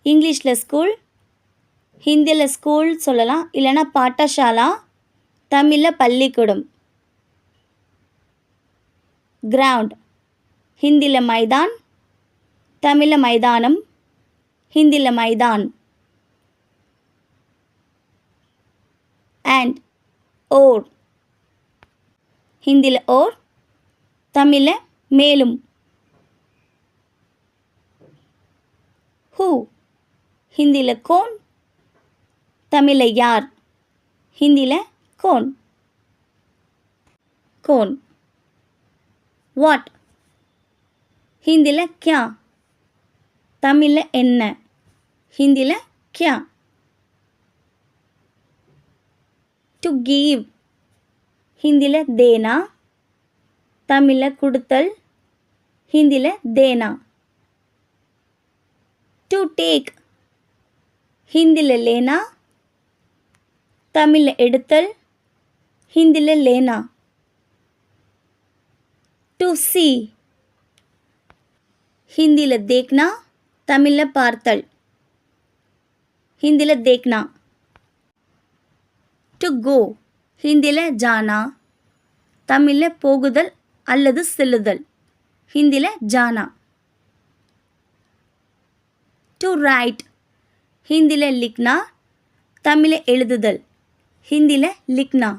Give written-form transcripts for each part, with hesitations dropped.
இங்கிலீஷில் ஸ்கூல், ஹிந்தியில் ஸ்கூல் சொல்லலாம், இல்லைனா பாட்டசாலா, தமிழில் பள்ளிக்கூடம். கிரவுண்ட், ஹிந்தியில் மைதான், தமிழில் மைதானம், ஹிந்தியில் மைதான். அண்ட், ஓர், ஹிந்தியில் ஓர், தமிழில் மேலும். ஹூ, ஹிந்தியில் கோன், தமிழில் யார், ஹிந்தியில் கோன். கோன். வாட், ஹிந்தியில் கியா, தமிழில் என்ன, ஹிந்தியில் கியா. டு கிவ், ஹிந்தியில் தேனா, தமிழில் கொடுத்தல், ஹிந்தியில் தேனா. டு டேக், ஹிந்தியில் லேனா, தமிழில் எடுத்தல், ஹிந்தியில் லேனா. டு see, ஹிந்தியில் देखना, தமிழில் பார்த்தல், ஹிந்தியில் देखना. டு go, ஹிந்தியில் जाना, தமிழில் போகுதல் அல்லது செல்லுதல், ஹிந்தியில் जाना. டு write, ஹிந்தியில் लिखना, தமிழில் எழுதுதல், ஹிந்தியில் लिखना.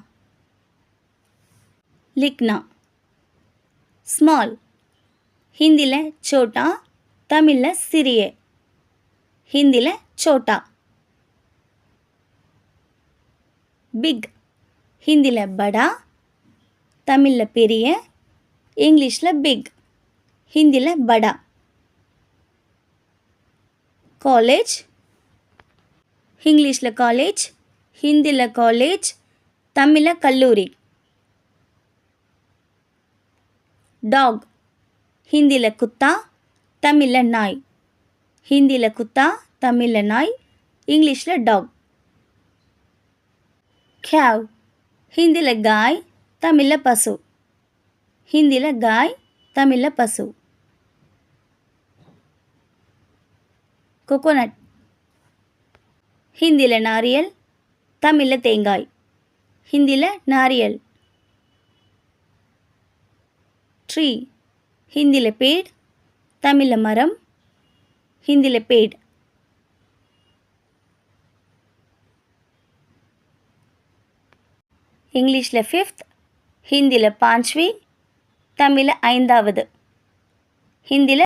लिखना. ஸ்மால், ஹிந்தியில் சோட்டா, தமிழில் சிறிய, ஹிந்தியில் சோட்டா. பிக், ஹிந்தியில் படா, தமிழில் பெரிய, இங்கிலீஷில் பிக், ஹிந்தியில் படா. காலேஜ், இங்கிலீஷில் காலேஜ், ஹிந்தியில் காலேஜ், தமிழில் கல்லூரி. டாக், ஹிந்தியில் குத்தா, தமிழில் நாய், ஹிந்தியில் குத்தா, தமிழில் நாய், இங்கிலீஷில் டாக். கேவ், ஹிந்தியில் காய், தமிழில் பசு, ஹிந்தியில் காய், தமிழில் பசு. கோகோனட், ஹிந்தியில் நாரியல், தமிழில் தேங்காய், ஹிந்தியில் நாரியல். ட்ரீ, ஹிந்தியில் पेड़, தமிழில் மரம், ஹிந்தியில் पेड़. இங்கிலீஷில் 5th, ஹிந்தியில் 5वीं, தமிழில் 5வது, ஹிந்தியில்